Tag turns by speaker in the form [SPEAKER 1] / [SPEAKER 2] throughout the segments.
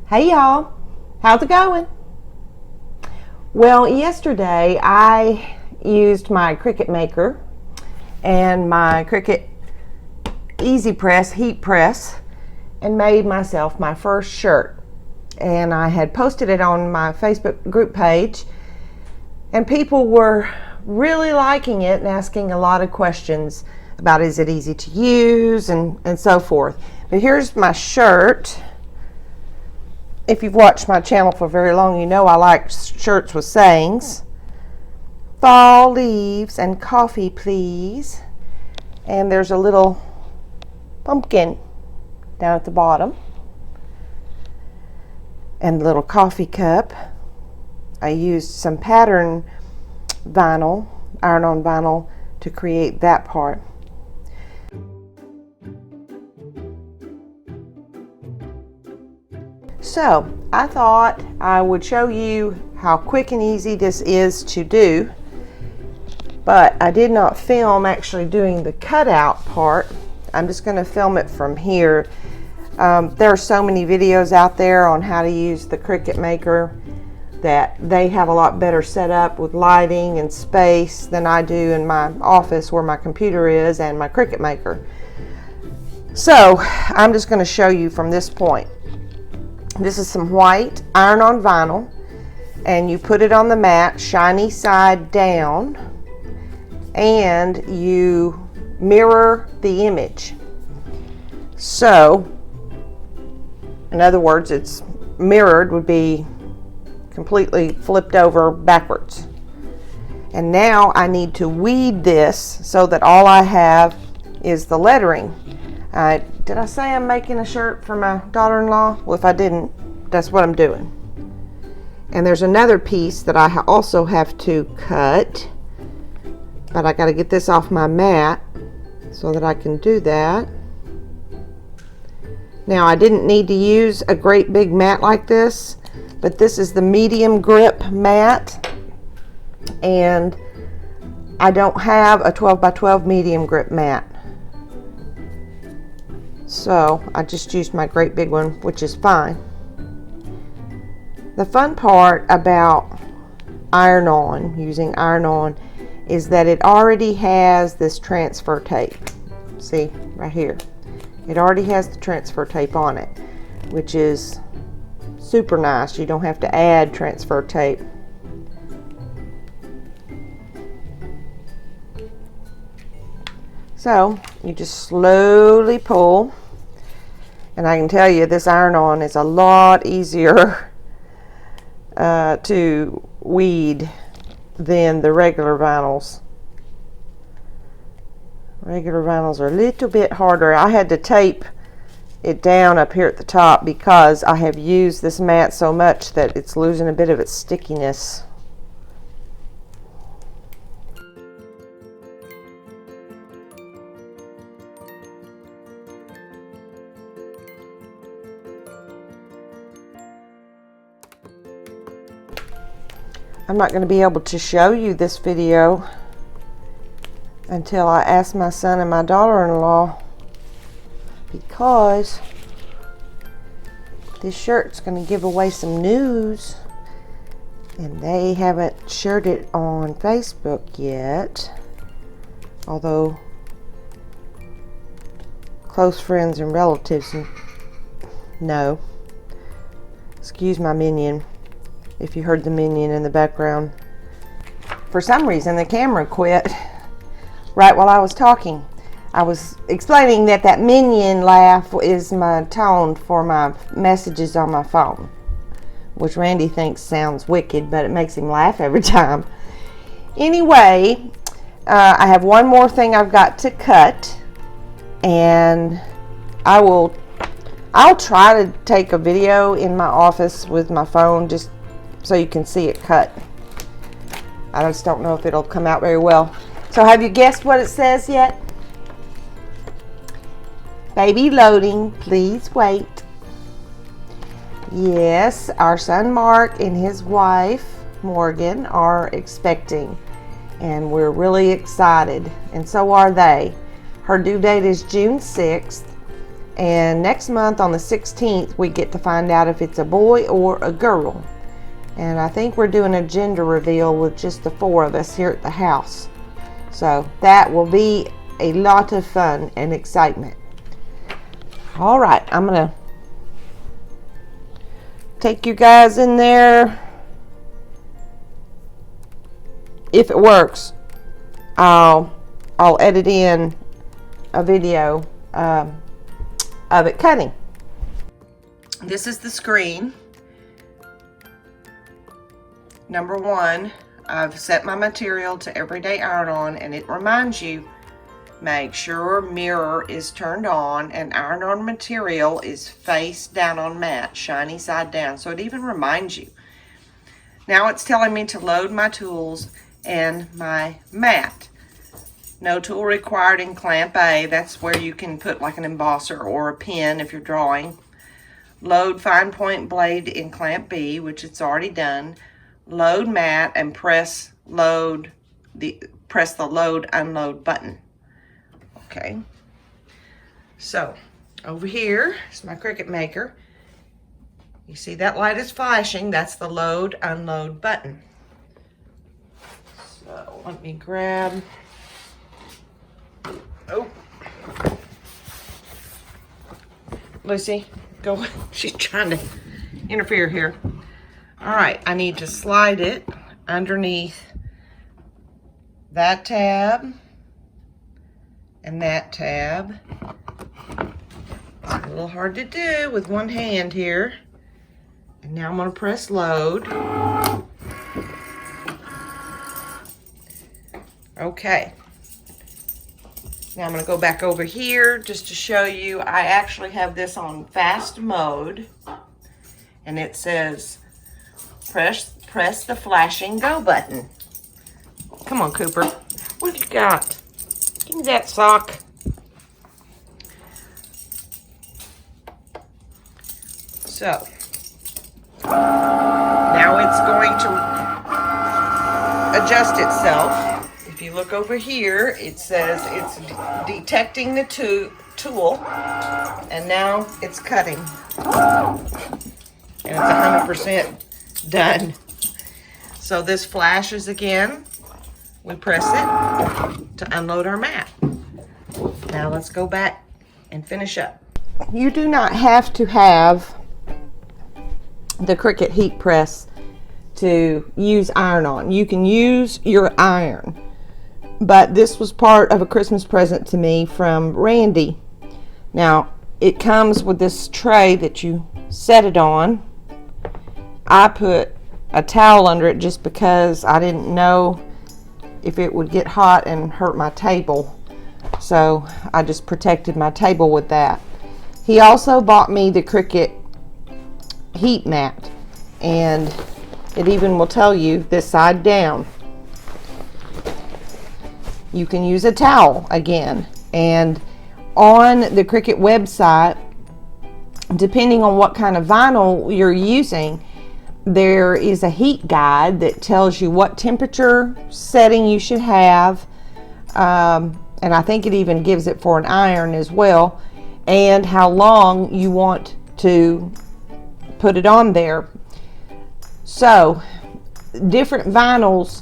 [SPEAKER 1] Hey y'all, how's it going? Well, yesterday I used my Cricut maker and my Cricut Easy Press heat press and made myself my first shirt. And I had posted it on my Facebook group page, and people were really liking it and asking a lot of questions about is it easy to use and so forth. But here's my shirt. If you've watched my channel for very long, you know I like shirts with sayings. Fall leaves and coffee, please. And there's a little pumpkin down at the bottom. And a little coffee cup. I used some pattern vinyl, iron-on vinyl, to create that part. So I thought I would show you how quick and easy this is to do, but I did not film actually doing the cutout part. I'm just going to film it from here. There are so many videos out there on how to use the Cricut maker that they have a lot better setup with lighting and space than I do in my office where my computer is and my Cricut maker. So I'm just going to show you from this point. This is some white iron-on vinyl, and you put it on the mat shiny side down, and you mirror the image. So in other words, it's mirrored would be completely flipped over backwards. And now I need to weed this so that all I have is the lettering. Did I say I'm making a shirt for my daughter-in-law? Well, if I didn't, that's what I'm doing. And there's another piece that I also have to cut, but I got to get this off my mat so that I can do that. Now, I didn't need to use a great big mat like this, but this is the medium grip mat, and I don't have a 12 by 12 medium grip mat. So I just used my great big one, which is fine. The fun part about using iron-on, is that it already has this transfer tape. See, right here. It already has the transfer tape on it, which is super nice. You don't have to add transfer tape. So you just slowly pull, and I can tell you this iron-on is a lot easier to weed than the regular vinyls. Regular vinyls are a little bit harder. I had to tape it down up here at the top because I have used this mat so much that it's losing a bit of its stickiness. I'm not going to be able to show you this video until I ask my son and my daughter-in-law, because this shirt's going to give away some news, and they haven't shared it on Facebook yet, although close friends and relatives know. Excuse my minion if you heard the minion in the background. For some reason the camera quit right while I was talking. I was explaining that that minion laugh is my tone for my messages on my phone, which Randy thinks sounds wicked, but it makes him laugh every time. Anyway, I have one more thing I've got to cut, and I'll try to take a video in my office with my phone just so you can see it cut. I just don't know if it'll come out very well. So have you guessed what it says yet? Baby loading, please wait. Yes, our son Mark and his wife Morgan are expecting, and we're really excited, and so are they. Her due date is June 6th, And next month on the 16th, we get to find out if it's a boy or a girl. And I think we're doing a gender reveal with just the 4 of us here at the house. So that will be a lot of fun and excitement. All right, I'm gonna take you guys in there. If it works, I'll edit in a video of it cutting. This is the screen. Number 1, I've set my material to everyday iron on, and it reminds you, make sure mirror is turned on and iron on material is face down on mat, shiny side down. So it even reminds you. Now it's telling me to load my tools and my mat. No tool required in clamp A. That's where you can put like an embosser or a pen if you're drawing. Load fine point blade in clamp B, which it's already done. Load mat and press the load unload button. Okay. So over here is my Cricut Maker. You see that light is flashing. That's the load unload button. So let me grab. Oh, Lucy, go. She's trying to interfere here. All right, I need to slide it underneath that tab and that tab. It's a little hard to do with one hand here. And now I'm going to press load. Okay. Now I'm going to go back over here just to show you. I actually have this on fast mode, and it says press the flashing go button. Come on, Cooper. What you got? Give me that sock. So now it's going to adjust itself. If you look over here, it says it's detecting the tool, and now it's cutting. And it's 100% done. So this flashes again. We press it to unload our mat. Now let's go back and finish up. You do not have to have the Cricut heat press to use iron on. You can use your iron. But this was part of a Christmas present to me from Randy. Now, it comes with this tray that you set it on. I put a towel under it just because I didn't know if it would get hot and hurt my table. So I just protected my table with that. He also bought me the Cricut heat mat. And it even will tell you this side down. You can use a towel again. And on the Cricut website, depending on what kind of vinyl you're using, there is a heat guide that tells you what temperature setting you should have. And I think it even gives it for an iron as well, and how long you want to put it on there. So different vinyls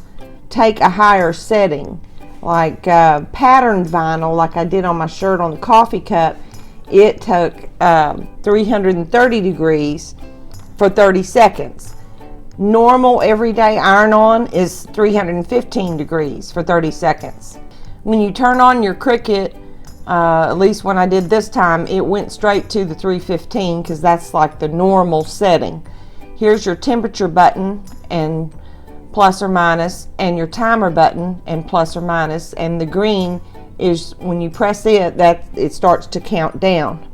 [SPEAKER 1] take a higher setting. Like patterned vinyl, like I did on my shirt on the coffee cup, it took 330 degrees for 30 seconds. Normal everyday iron-on is 315 degrees for 30 seconds. When you turn on your Cricut, at least when I did this time, it went straight to the 315 because that's like the normal setting. Here's your temperature button and plus or minus, and your timer button and plus or minus, and the green is when you press it, that it starts to count down.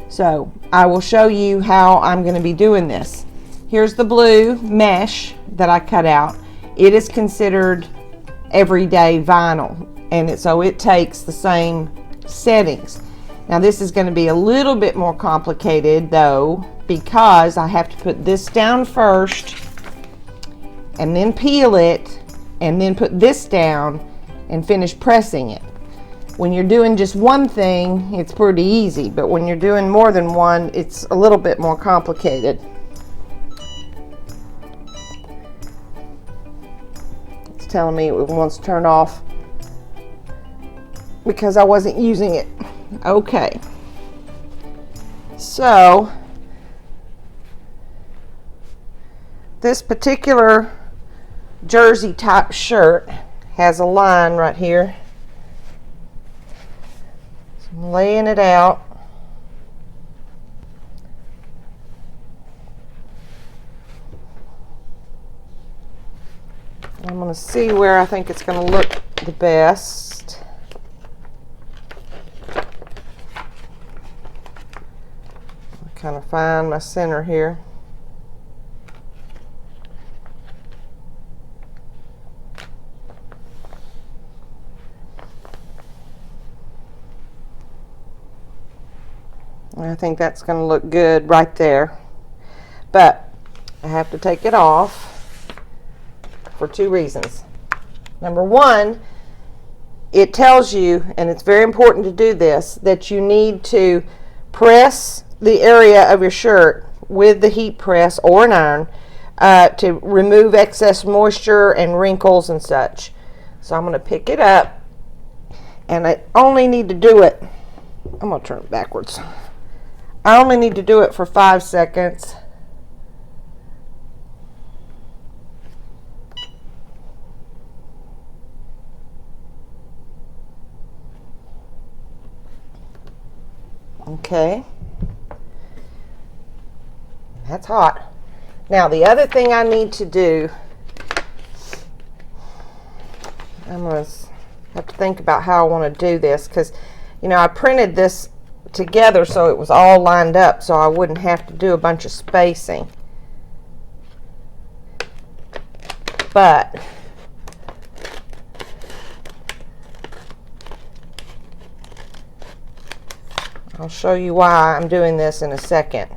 [SPEAKER 1] So I will show you how I'm going to be doing this. Here's the blue mesh that I cut out. It is considered everyday vinyl, and so it takes the same settings. Now this is going to be a little bit more complicated though, because I have to put this down first and then peel it and then put this down and finish pressing it. When you're doing just one thing, it's pretty easy, but when you're doing more than one, it's a little bit more complicated. It's telling me it wants to turn off because I wasn't using it. Okay. So, this particular jersey type shirt has a line right here. So I'm laying it out. I'm going to see where I think it's going to look the best. Kind of find my center here. I think that's going to look good right there, but I have to take it off for two reasons. Number one, it tells you, and it's very important to do this, that you need to press the area of your shirt with the heat press or an iron to remove excess moisture and wrinkles and such. So I'm going to pick it up, and I only need to do it, I'm going to turn it backwards. I only need to do it for 5 seconds. Okay. That's hot. Now the other thing I need to do, I'm going to have to think about how I want to do this, because you know I printed this together so it was all lined up so I wouldn't have to do a bunch of spacing. But I'll show you why I'm doing this in a second.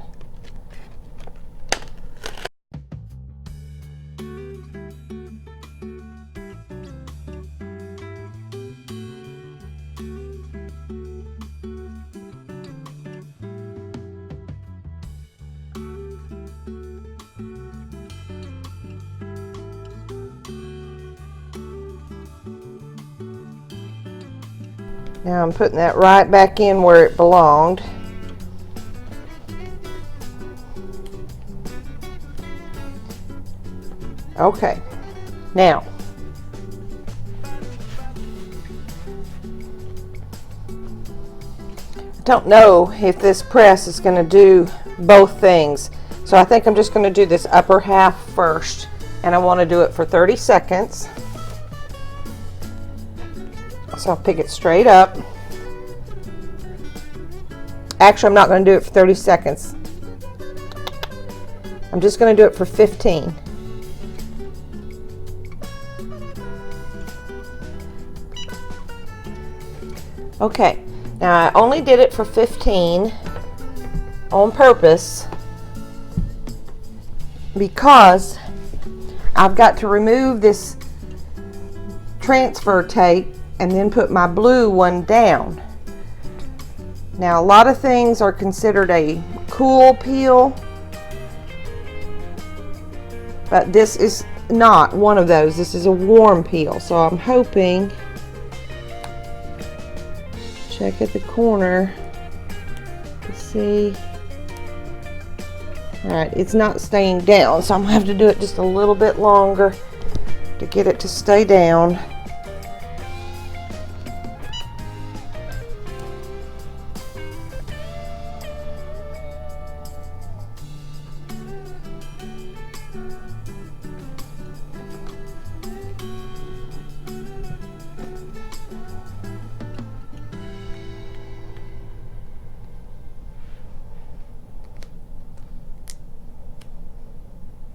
[SPEAKER 1] Now I'm putting that right back in where it belonged. Okay, now I don't know if this press is going to do both things, so I think I'm just going to do this upper half first, and I want to do it for 30 seconds. So I'll pick it straight up. Actually, I'm not going to do it for 30 seconds. I'm just going to do it for 15. Okay, now I only did it for 15 on purpose because I've got to remove this transfer tape and then put my blue one down. Now a lot of things are considered a cool peel, but this is not one of those. This is a warm peel, so I'm hoping, check at the corner to see. All right, it's not staying down, so I'm gonna have to do it just a little bit longer to get it to stay down.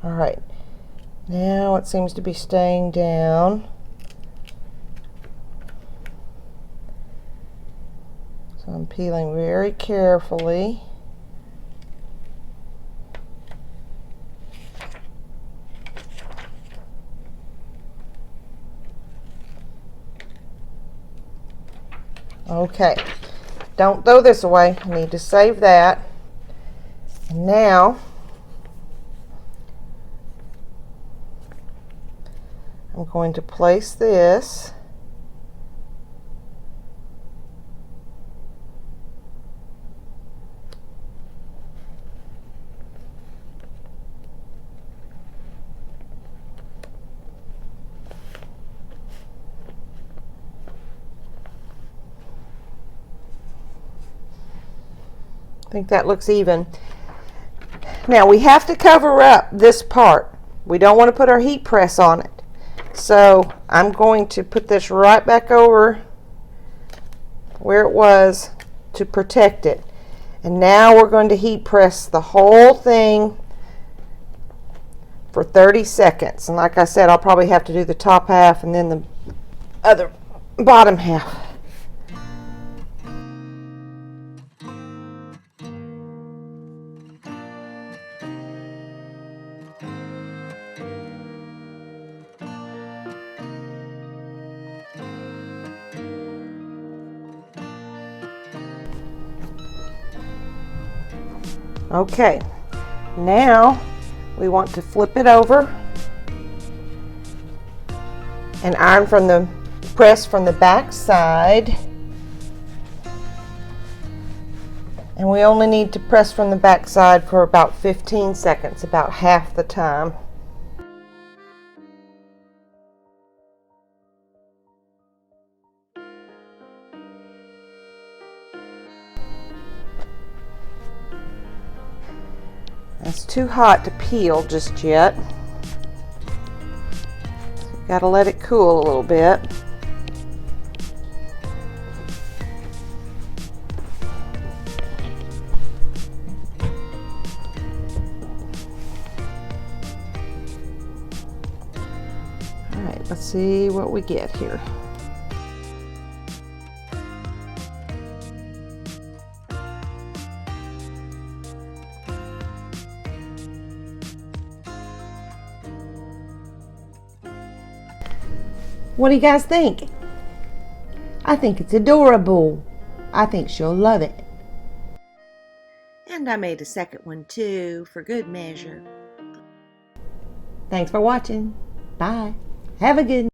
[SPEAKER 1] All right, now it seems to be staying down. So I'm peeling very carefully. Okay, don't throw this away. I need to save that. And now I'm going to place this I think that looks even. Now we have to cover up this part. We don't want to put our heat press on it. So I'm going to put this right back over where it was to protect it. And now we're going to heat press the whole thing for 30 seconds. And like I said, I'll probably have to do the top half and then the other bottom half. Okay, now we want to flip it over and iron from the press from the back side. And we only need to press from the back side for about 15 seconds, about half the time. It's too hot to peel just yet. Got to let it cool a little bit. All right, let's see what we get here. What do you guys think? I think it's adorable. I think she'll love it. And I made a second one too, for good measure. Thanks for watching. Bye. Have a good